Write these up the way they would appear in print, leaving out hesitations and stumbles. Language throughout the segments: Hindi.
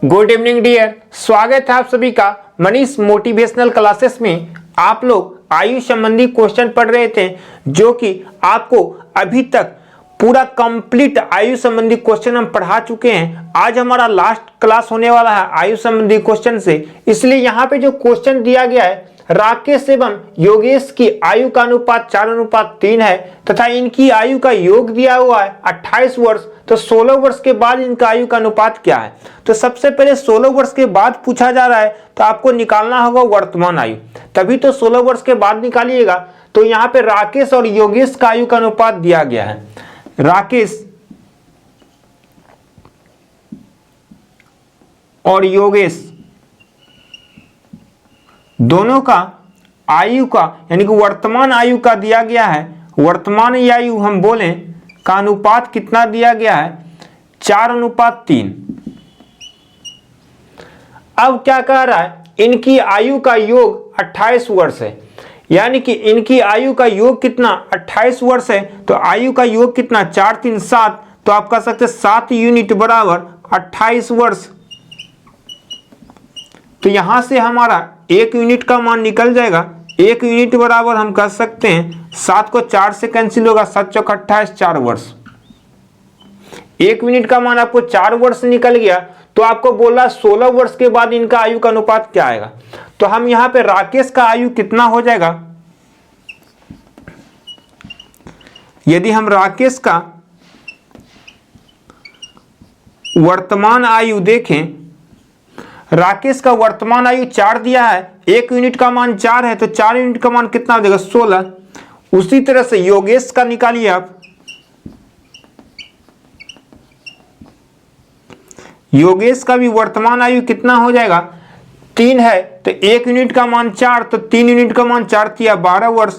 गुड इवनिंग डियर, स्वागत है आप सभी का मनीष मोटिवेशनल क्लासेस में। आप लोग आयु संबंधी क्वेश्चन पढ़ रहे थे जो कि आपको अभी तक पूरा कंप्लीट आयु संबंधी क्वेश्चन हम पढ़ा चुके हैं। आज हमारा लास्ट क्लास होने वाला है आयु संबंधी क्वेश्चन से, इसलिए यहाँ पे जो क्वेश्चन दिया गया है राकेश एवं योगेश की आयु का अनुपात 4:3 है तथा इनकी आयु का योग दिया हुआ है 28 वर्ष। तो 16 वर्ष के बाद इनका आयु का अनुपात क्या है? तो सबसे पहले 16 वर्ष के बाद पूछा जा रहा है तो आपको निकालना होगा वर्तमान आयु, तभी तो 16 वर्ष के बाद निकालिएगा। तो यहाँ पे राकेश और योगेश का आयु का अनुपात दिया गया है। राकेश और योगेश दोनों का आयु का यानी कि वर्तमान आयु का दिया गया है। वर्तमान आयु हम बोलें का अनुपात कितना दिया गया है? 4:3। अब क्या कह रहा है? इनकी आयु का योग 28 वर्ष है, यानी कि इनकी आयु का योग कितना? 28 वर्ष है। तो आयु का योग कितना? 4 3 7। तो आप कह सकते 7 यूनिट बराबर 28 वर्ष। तो यहां से हमारा 1 यूनिट का मान निकल जाएगा। 1 यूनिट बराबर हम कह सकते हैं 7 को 4 से कैंसिल होगा, 7 चौक 28, 4 वर्ष। 1 यूनिट का मान आपको 4 वर्ष निकल गया। तो आपको बोला 16 वर्ष के बाद इनका आयु का अनुपात क्या आएगा? तो हम यहां पे राकेश का आयु कितना हो जाएगा? यदि हम राकेश का वर्तमान आयु देखें, राकेश का वर्तमान आयु 4 दिया है, 1 यूनिट का मान 4 है, तो 4 यूनिट का मान कितना हो जाएगा? 16। उसी तरह से योगेश का निकालिए आप। योगेश का भी वर्तमान आयु कितना हो जाएगा? 3 है, तो 1 यूनिट का मान 4, तो 3 यूनिट का मान 4 दिया 12 वर्ष।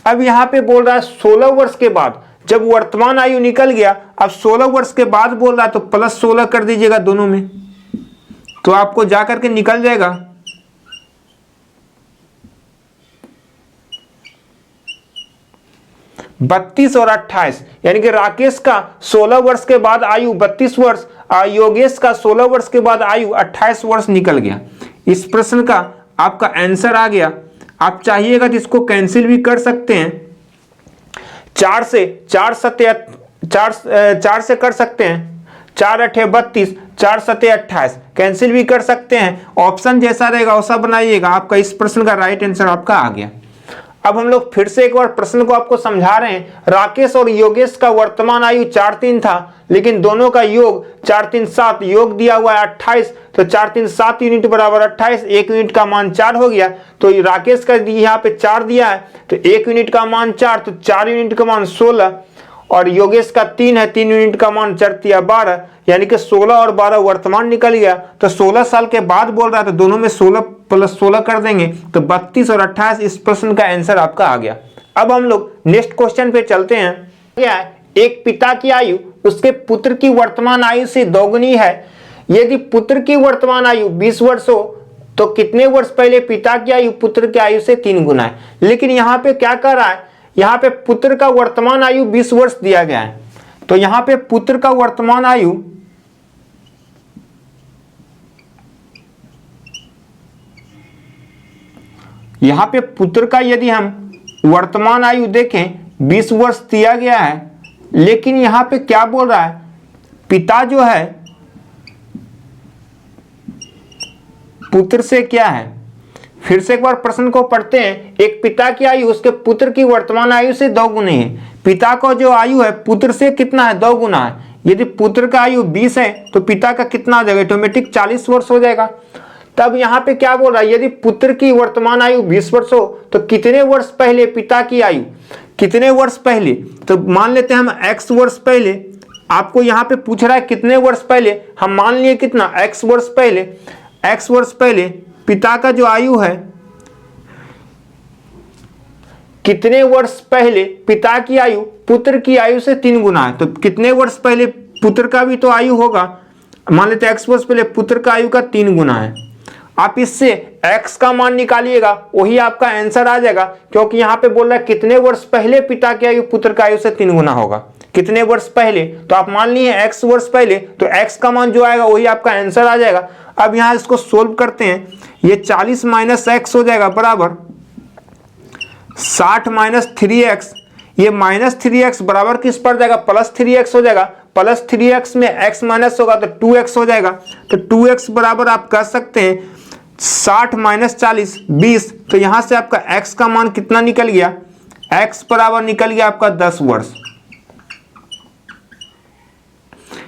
अब यहां पे बोल रहा है 16 वर्ष के बाद, जब वर्तमान आयु निकल गया, अब 16 वर्ष के बाद बोल रहा है, तो प्लस 16 कर दीजिएगा दोनों में, तो आपको जाकर के निकल जाएगा 32 और 28, यानी कि राकेश का 16 वर्ष के बाद आयु 32 वर्ष और योगेश का 16 वर्ष के बाद आयु 28 वर्ष निकल गया। इस प्रश्न का आपका आंसर आ गया। आप चाहिएगा तो इसको कैंसिल भी कर सकते हैं। 4 से कर सकते हैं, 4 8 32, 4 7 28, कैंसिल भी कर सकते हैं। ऑप्शन जैसा रहेगा वैसा बनाइएगा। आपका इस प्रश्न का राइट आंसर आपका आ गया। अब हम लोग फिर से एक बार प्रश्न को आपको समझा रहे हैं। राकेश और योगेश का वर्तमान आयु 4 3 था, लेकिन दोनों का योग 4 3 7, योग दिया हुआ है 28, तो 4 3 7 यूनिट बराबर 28। 1 यूनिट का मान 4 हो गया, तो राकेश का यहाँ पे 4 दिया है, तो 1 यूनिट का मान 4, तो 4 यूनिट का मान 16, और योगेश का 3 है, 3 यूनिट का मान 4 दिया 12, यानी कि 16 और 12 वर्तमान निकल गया। तो 16 साल के बाद बोल रहा है, तो दोनों में 16 प्लस 16 कर देंगे, तो 32 और 28। इस प्रश्न का आंसर आपका आ गया। अब हम लोग नेक्स्ट क्वेश्चन पे चलते हैं। क्या है? एक पिता की आयु उसके पुत्र की वर्तमान आयु से दोगुनी है। यदि पुत्र की वर्तमान आयु 20 वर्ष हो तो कितने वर्ष पहले पिता की आयु पुत्र की आयु से 3 गुना है। लेकिन यहाँ पे क्या कर रहा है? यहाँ पे पुत्र का वर्तमान आयु 20 वर्ष दिया गया है, तो यहाँ पे पुत्र का वर्तमान आयु यहाँ पे पुत्र का यदि हम वर्तमान आयु देखें 20 वर्ष दिया गया है, लेकिन यहाँ पे क्या बोल रहा है? पिता जो है पुत्र से क्या है? फिर से एक बार प्रश्न को पढ़ते हैं। एक पिता की आयु उसके पुत्र की वर्तमान आयु से 2 गुनी है। पिता का जो आयु है पुत्र से कितना है? 2 गुना है। यदि पुत्र का आयु 20 है तो पिता का कितना हो जाएगा? ऑटोमेटिक 40 वर्ष हो जाएगा। तब यहाँ पे क्या बोल रहा है? यदि पुत्र की वर्तमान आयु 20 वर्ष हो तो कितने वर्ष पहले पिता की आयु? कितने वर्ष पहले? तो मान लेते हैं हम x वर्ष पहले। आपको यहाँ पे पूछ रहा है कितने वर्ष पहले, हम मान लिए कितना? x वर्ष पहले। x वर्ष पहले पिता का जो आयु है, कितने वर्ष पहले पिता की आयु पुत्र की आयु से 3 गुना है। तो कितने वर्ष पहले पुत्र का भी तो आयु होगा, मान लेते हैं x वर्ष पहले पुत्र का आयु का 3 गुना है। आप इससे x का मान निकालिएगा, वही आपका आंसर आ जाएगा, क्योंकि यहाँ पे बोल रहा है कितने वर्ष पहले पिता की आयु पुत्र की आयु से 3 गुना होगा। कितने वर्ष पहले, तो आप मान लिए x वर्ष पहले, तो x का मान जो आएगा वही आपका आंसर आ जाएगा। अब यहां इसको सोल्व करते हैं, ये 40 माइनस एक्स हो जाएगा बराबर 60 माइनस 3x, ये माइनस 3x बराबर किस पर जाएगा, प्लस 3x हो जाएगा। प्लस 3x में x माइनस होगा तो 2x हो जाएगा, तो 2x बराबर आप कह सकते हैं 60 माइनस 40 20, तो यहां से आपका x का मान कितना निकल गया, x बराबर निकल गया आपका 10 वर्ष।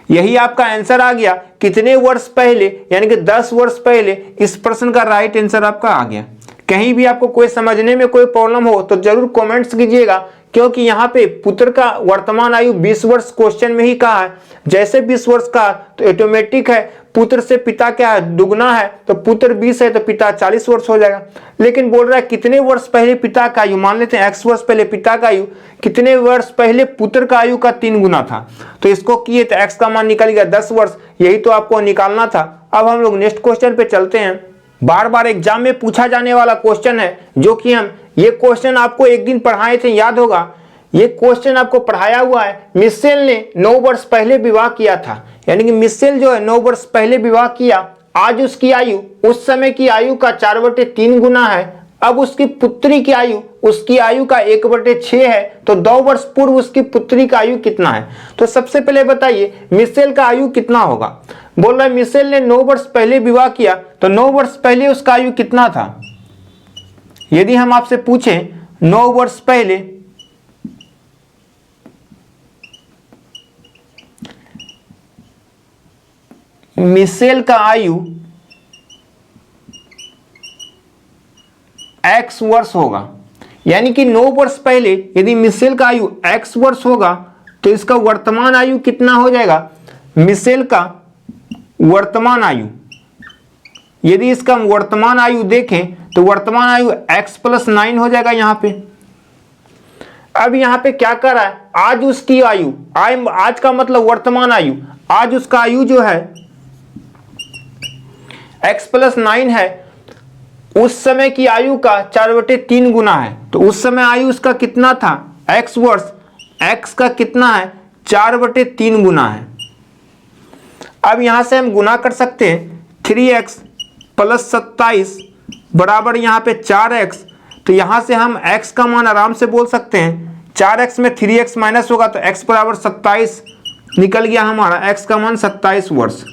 यही आपका आंसर आ गया कितने वर्ष पहले, यानी कि 10 वर्ष पहले। इस प्रश्न का राइट आंसर आपका आ गया। कहीं भी आपको कोई समझने में कोई प्रॉब्लम हो तो जरूर कमेंट्स कीजिएगा, क्योंकि यहाँ पे पुत्र का वर्तमान आयु 20 वर्ष क्वेश्चन में ही कहा है। जैसे 20 वर्ष का तो ऑटोमेटिक है पुत्र से पिता क्या है, दुगना है, तो पुत्र 20 है तो पिता 40 वर्ष हो जाएगा। लेकिन बोल रहा है कितने वर्ष पहले पिता का आयु, मान लेते हैं x वर्ष पहले पिता का आयु, कितने वर्ष पहले पुत्र का आयु का 3 गुना था, तो इसको किए तो x का मान निकल गया 10 वर्ष। यही तो आपको निकालना था। अब हम लोग नेक्स्ट क्वेश्चन पे चलते हैं। बार बार एग्जाम में पूछा जाने वाला क्वेश्चन है, जो कि हम ये क्वेश्चन आपको एक दिन पढ़ाए थे, याद होगा। ये क्वेश्चन आपको पढ़ाया हुआ है। मिशेल ने 9 वर्ष पहले विवाह किया था, यानी कि मिशेल जो है 9 वर्ष पहले विवाह किया। आज उसकी आयु उस समय की आयु का 4/3 गुना है। अब उसकी पुत्री की आयु उसकी आयु का 1/6 है, तो 2 वर्ष पूर्व उसकी पुत्री का आयु कितना है। तो सबसे पहले बताइए मिशेल का आयु कितना होगा। बोल रहा है मिशेल ने 9 वर्ष पहले विवाह किया, तो 9 वर्ष पहले उसका आयु कितना था। यदि हम आपसे पूछें 9 वर्ष पहले, मिशेल का आयु x वर्ष होगा, यानी कि 9 वर्ष पहले यदि मिशेल का आयु x वर्ष होगा तो इसका वर्तमान आयु कितना हो जाएगा। मिशेल का वर्तमान आयु, यदि इसका वर्तमान आयु देखें तो वर्तमान आयु x + 9 हो जाएगा यहाँ पे। अब यहाँ पे क्या कर रहा है, आज उसकी आयु, आज का मतलब वर्तमान आयु, आज उसका आयु जो है x + 9 है, उस समय की आयु का 4/3 गुना है। तो उस समय आयु उसका कितना था, x वर्ष, x का कितना है 4/3 गुना है। अब यहां से हम गुना कर सकते हैं, 3x + 27 बराबर यहाँ पे 4x, तो यहां से हम x का मान आराम से बोल सकते हैं। 4x में 3x माइनस होगा तो x बराबर 27 निकल गया हमारा, x का मान 27 वर्ष।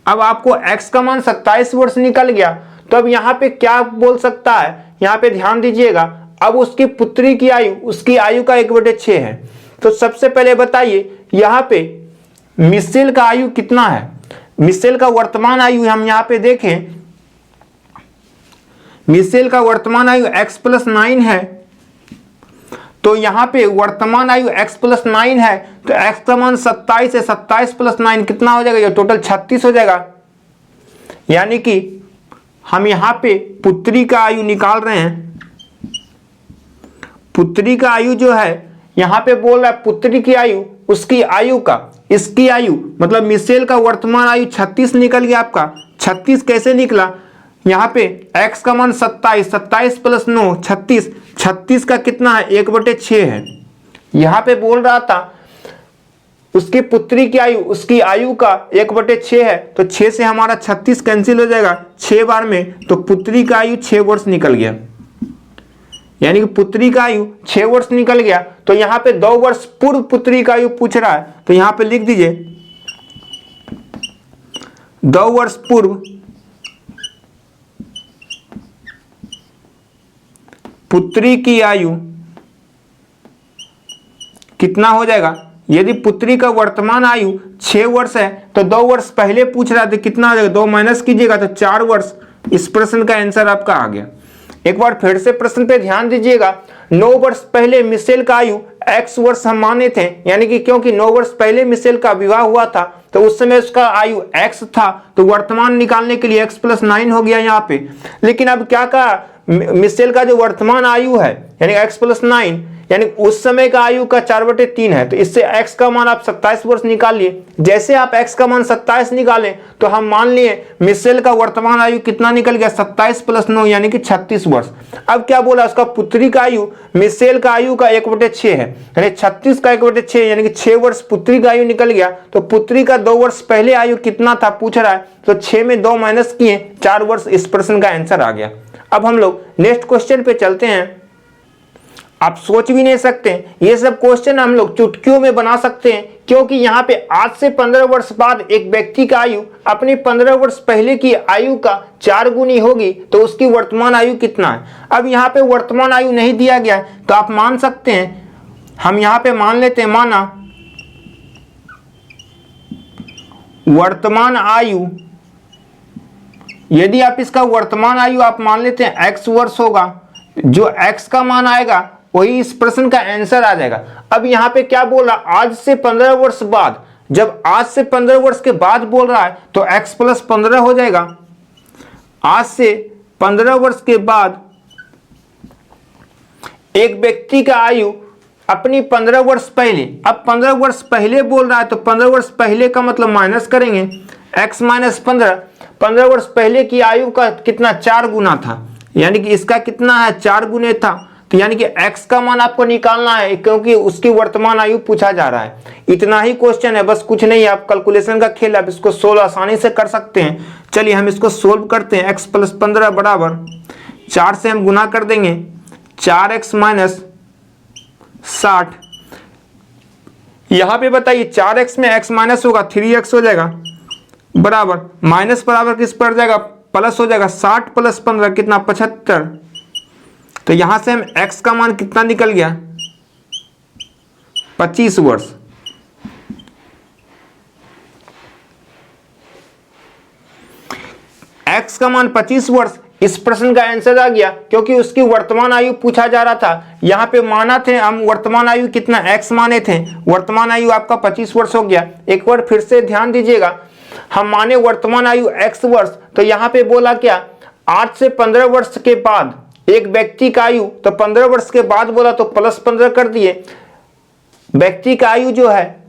अब आपको x का मान 27 वर्ष निकल गया, तो अब यहाँ पे क्या बोल सकता है, यहाँ पे ध्यान दीजिएगा। अब उसकी पुत्री की आयु उसकी आयु का 1/6 है। तो सबसे पहले बताइए यहाँ पे मिशेल का आयु कितना है। मिशेल का वर्तमान आयु हम यहाँ पे देखें, मिशेल का वर्तमान आयु x + 9 है, तो यहाँ पे वर्तमान आयु x + 9 है, तो x का मान 27 है, 27 + 9 कितना हो जाएगा, ये टोटल 36 हो जाएगा। यानी कि हम यहाँ पे पुत्री का आयु निकाल रहे हैं। पुत्री का आयु जो है यहाँ पे बोल रहा है पुत्री की आयु उसकी आयु का, इसकी आयु मतलब मिशेल का वर्तमान आयु 36 निकल गया आपका। 36 कैसे निकला, यहाँ पे x का मान 27, 27 + 9 36, 36 का कितना है 1/6 है। यहाँ पे बोल रहा था उसकी पुत्री की आयु उसकी आयु का 1/6 है, तो 6 से हमारा 36 कैंसिल हो जाएगा 6 बार में, तो पुत्री का आयु 6 वर्ष निकल गया। यानी कि पुत्री का आयु 6 वर्ष निकल गया। तो यहाँ पे 2 वर्ष पूर्व पुत्री का आयु पूछ रहा है, तो यहाँ पे लिख दीजिए 2 वर्ष पूर्व पुत्री की आयु कितना हो जाएगा। यदि पुत्री का वर्तमान आयु 6 वर्ष है तो 2 वर्ष पहले पूछ रहा था, कितना हो जाएगा, 2 माइनस कीजिएगा तो 4 वर्ष। इस प्रश्न का आंसर आपका आ गया। एक बार फिर से प्रश्न पे ध्यान दीजिएगा। 9 वर्ष पहले मिशेल का आयु x वर्ष हम माने थे, यानी कि क्योंकि 9 वर्ष पहले मिशेल का विवाह हुआ था तो उस समय उसका आयु x था, तो वर्तमान निकालने के लिए x + 9 हो गया यहाँ पे। लेकिन अब क्या कहा, मिशेल का जो वर्तमान आयु है यानी x + 9, यानी उस समय का आयु का 4/3 है, तो इससे x का मान आप 27 वर्ष निकाल लिए। जैसे आप x का मान 27 निकालें तो हम मान लिए मिशेल का वर्तमान आयु कितना निकल गया, 27 + 9 यानी कि 36 वर्ष। अब क्या बोला, उसका पुत्री का आयु मिशेल का आयु का 1/6 है, यानी 36 का 1/6 यानी कि 6 वर्ष पुत्री का आयु निकल गया। तो पुत्री का 2 वर्ष पहले आयु कितना था पूछ रहा है, तो 6 में 2 माइनस किए 4 वर्ष, इस प्रश्न का आंसर आ गया। अब हम लोग नेक्स्ट क्वेश्चन पे चलते हैं। आप सोच भी नहीं सकते, ये सब क्वेश्चन हम लोग चुटकियों में बना सकते हैं, क्योंकि यहाँ पे आज से 15 वर्ष बाद एक व्यक्ति का आयु अपनी 15 वर्ष पहले की आयु का 4 गुनी होगी, तो उसकी वर्तमान आयु कितना है। अब यहाँ पे वर्तमान आयु नहीं दिया गया है, तो आप मान सकते हैं, हम यहाँ पे मान लेते हैं, माना वर्तमान आयु, यदि आप इसका वर्तमान आयु आप मान लेते हैं x वर्ष होगा, जो x का मान आएगा वही इस प्रश्न का आंसर आ जाएगा। अब यहाँ पे क्या बोल रहा, आज से 15 वर्ष बाद, जब आज से 15 वर्ष के बाद बोल रहा है तो x + 15 हो जाएगा। आज से 15 वर्ष के बाद एक व्यक्ति का आयु अपनी 15 वर्ष पहले, अब 15 वर्ष पहले बोल रहा है तो 15 वर्ष पहले का मतलब माइनस करेंगे, x - 15 वर्ष पहले की आयु का कितना, 4 गुना था, यानी कि इसका कितना है, 4 गुने था, तो यानी कि x का मान आपको निकालना है, क्योंकि उसकी वर्तमान आयु पूछा जा रहा है। इतना ही क्वेश्चन है, बस कुछ नहीं है। आप कैलकुलेशन का खेल, आप इसको सोल्व आसानी से कर सकते हैं। चलिए हम इसको सोल्व करते हैं। x + 15 बराबर 4 से हम गुना कर देंगे, 4x - 60। यहाँ पे बताइए 4x में x माइनस होगा, 3x हो जाएगा, बराबर माइनस बराबर किस पर जाएगा, प्लस हो जाएगा। 60 + 15 कितना, 75। तो यहां से हम x का मान कितना निकल गया, 25 वर्ष। x का मान 25 वर्ष, इस प्रश्न का आंसर आ गया, क्योंकि उसकी वर्तमान आयु पूछा जा रहा था। यहाँ पे माना थे हम वर्तमान आयु कितना, x माने थे, वर्तमान आयु आपका 25 वर्ष हो गया। एक बार फिर से ध्यान दीजिएगा, हम माने वर्तमान आयु x वर्ष, तो यहाँ पे बोला क्या, आज से 15 वर्ष के बाद एक व्यक्ति का आयु, तो 15 वर्ष के बाद बोला तो +15 कर दिए। व्यक्ति का आयु जो है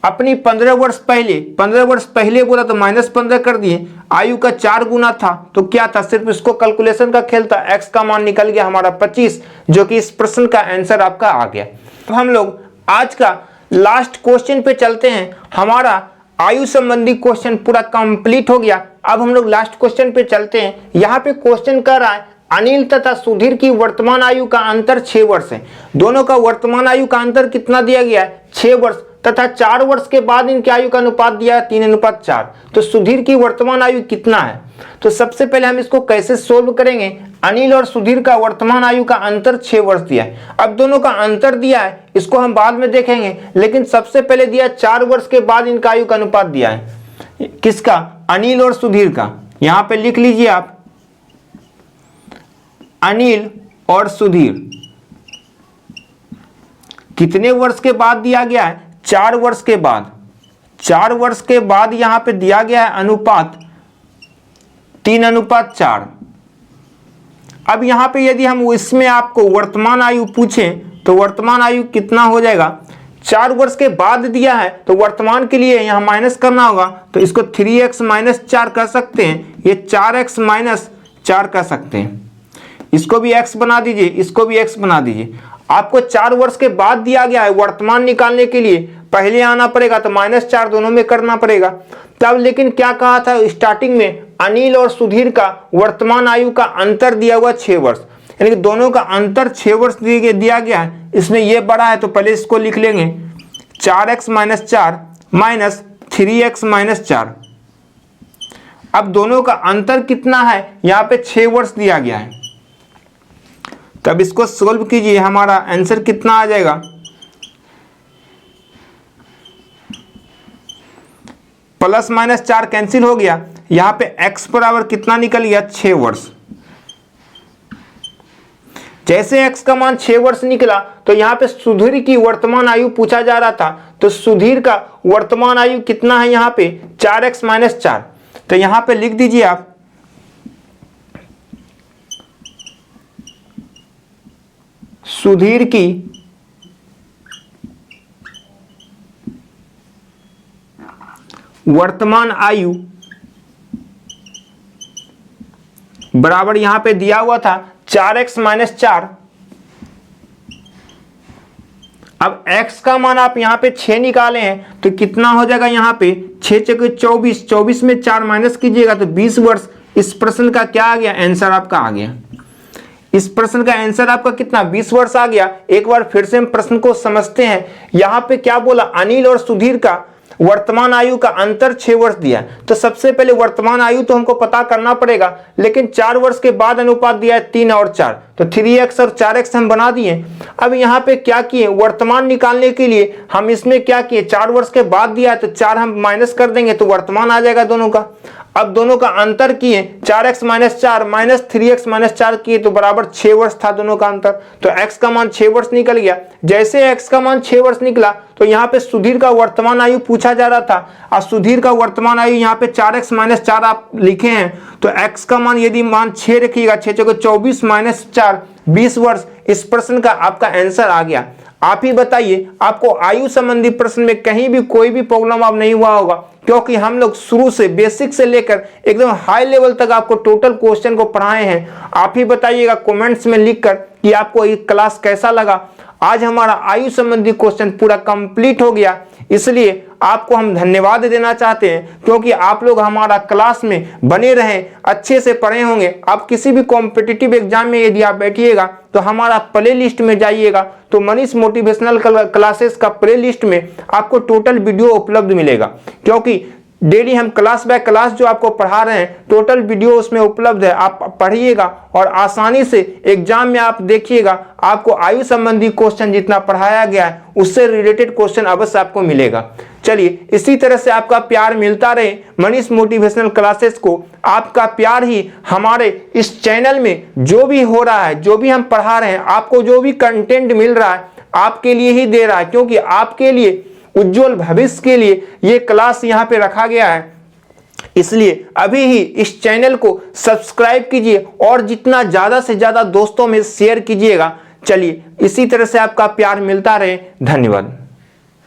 अपनी 15 वर्ष पहले बोला तो -15 कर दिए। आयु का 4 गुना था, तो क्या था, सिर्फ इसको कैलकुलेशन का खेल था। x का मान निकल गया हमारा 25, जो कि इस प्रश्न का आंसर आपका आ गया। तो हम लोग आज का लास्ट क्वेश्चन पे चलते हैं। हमारा आयु संबंधी क्वेश्चन पूरा कंप्लीट हो गया। अब हम लोग लास्ट क्वेश्चन पे चलते हैं। यहाँ पे क्वेश्चन कर रहा है, अनिल तथा सुधीर की वर्तमान आयु का अंतर 6 वर्ष है। दोनों का वर्तमान आयु का अंतर कितना दिया गया है, 6 वर्ष, तथा 4 वर्ष के बाद इनकी आयु का अनुपात दिया है 3:4। तो सुधीर की वर्तमान आयु कितना है। तो सबसे पहले हम इसको कैसे सोल्व करेंगे। अनिल और सुधीर का वर्तमान आयु का अंतर 6 वर्ष दिया है। अब दोनों का अंतर दिया है, इसको हम बाद में देखेंगे, लेकिन सबसे पहले दिया 4 वर्ष के बाद इनका आयु का अनुपात दिया है। किसका, अनिल और सुधीर का। यहां पे लिख लीजिए आप, अनिल और सुधीर कितने वर्ष के बाद दिया गया है, 4 वर्ष के बाद। 4 वर्ष के बाद यहां पे दिया गया है अनुपात 3:4। अब यहां पे यदि हम इसमें आपको वर्तमान आयु पूछें तो वर्तमान आयु कितना हो जाएगा, 4 वर्ष के बाद दिया है तो वर्तमान के लिए यहां माइनस करना होगा, तो इसको 3x - 4 कर सकते हैं, ये 4x - 4 कर सकते हैं। इसको भी x बना दीजिए, इसको भी x बना दीजिए। आपको 4 वर्ष के बाद दिया गया है, वर्तमान निकालने के लिए पहले आना पड़ेगा, तो -4 दोनों में करना पड़ेगा तब। लेकिन क्या कहा था स्टार्टिंग में, अनिल और सुधीर का वर्तमान आयु का अंतर दिया हुआ 6 वर्ष, यानी कि दोनों का अंतर 6 वर्ष दिया गया है। इसमें ये बड़ा है तो पहले इसको लिख लेंगे, 4x - 4 माइनस 3x - 4। अब दोनों का अंतर कितना है, यहाँ पे 6 वर्ष दिया गया है। तब इसको सोल्व कीजिए, हमारा आंसर कितना आ जाएगा, +-4 कैंसिल हो गया। यहाँ पे x बराबर कितना निकल गया, 6 वर्ष। जैसे x का मान 6 वर्ष निकला तो यहाँ पे सुधीर की वर्तमान आयु पूछा जा रहा था, तो सुधीर का वर्तमान आयु कितना है यहाँ पे, 4x - 4। तो यहाँ पे लिख दीजिए आप, सुधीर की वर्तमान आयु बराबर यहां पे दिया हुआ था 4x - 4। अब x का मान आप यहां पे 6 निकाले हैं तो कितना हो जाएगा, यहां पे 6 × 24, 24 में 4 माइनस कीजिएगा तो 20 वर्ष। इस प्रश्न का क्या आ गया, आंसर आपका आ गया। इस प्रश्न का आंसर आपका कितना, 20 वर्ष आ गया। एक बार फिर से हम प्रश्न को समझते हैं। यहां पे क्या बोला, अनिल और सुधीर का वर्तमान आयु का अंतर 6 वर्ष दिया। तो सबसे पहले वर्तमान आयु तो हमको पता करना पड़ेगा, लेकिन 4 वर्ष के बाद अनुपात दिया है 3 और 4, तो 3x और 4x हम बना दिए। अब यहाँ पे क्या किए, वर्तमान निकालने के लिए हम इसमें क्या किए, 4 वर्ष के बाद दिया है तो 4 हम माइनस कर देंगे तो वर्तमान आ जाएगा दोनों का। अब दोनों का अंतर किए, 4x - 4 माइनस 3x - 4 किए तो बराबर 6 वर्ष था दोनों का अंतर। तो x का मान 6 वर्ष निकल गया। जैसे x का मान 6 वर्ष निकला तो यहाँ पे सुधीर का वर्तमान आयु पूछा जा रहा था, और सुधीर का वर्तमान आयु यहाँ पे 4x - 4 आप लिखे हैं, तो x का मान यदि मान 6 रखिएगा, 6 × 24 - 4 20 वर्ष। इस प्रश्न का आपका आंसर आ गया। आप ही बताइए, आपको आयु संबंधी प्रश्न में कहीं भी कोई भी प्रॉब्लम आप नहीं हुआ होगा, क्योंकि हम लोग शुरू से बेसिक से लेकर एकदम हाई लेवल तक आपको टोटल क्वेश्चन को पढ़ाए हैं। आप ही बताइएगा कमेंट्स में लिखकर कि आपको ये क्लास कैसा लगा। आज हमारा आयु संबंधी क्वेश्चन पूरा कंप्लीट हो गया, इसलिए आपको हम धन्यवाद देना चाहते हैं, क्योंकि आप लोग हमारा क्लास में बने रहें, अच्छे से पढ़े होंगे। आप किसी भी कॉम्पिटिटिव एग्जाम में यदि आप बैठिएगा तो हमारा प्ले लिस्ट में जाइएगा, तो मनीष मोटिवेशनल क्लासेस का प्ले लिस्ट में आपको टोटल वीडियो उपलब्ध मिलेगा, क्योंकि डेली हम क्लास बाय क्लास जो आपको पढ़ा रहे हैं, टोटल वीडियो उसमें उपलब्ध है। आप पढ़िएगा और आसानी से एग्जाम में आप देखिएगा, आपको आयु संबंधी क्वेश्चन जितना पढ़ाया गया है उससे रिलेटेड क्वेश्चन अवश्य आपको मिलेगा। चलिए, इसी तरह से आपका प्यार मिलता रहे मनीष मोटिवेशनल क्लासेस को। आपका प्यार ही हमारे इस चैनल में जो भी हो रहा है, जो भी हम पढ़ा रहे हैं, आपको जो भी कंटेंट मिल रहा है, आपके लिए ही दे रहा है, क्योंकि आपके लिए उज्जवल भविष्य के लिए ये क्लास यहाँ पे रखा गया है। इसलिए अभी ही इस चैनल को सब्सक्राइब कीजिए और जितना ज्यादा से ज्यादा दोस्तों में शेयर कीजिएगा। चलिए, इसी तरह से आपका प्यार मिलता रहे। धन्यवाद।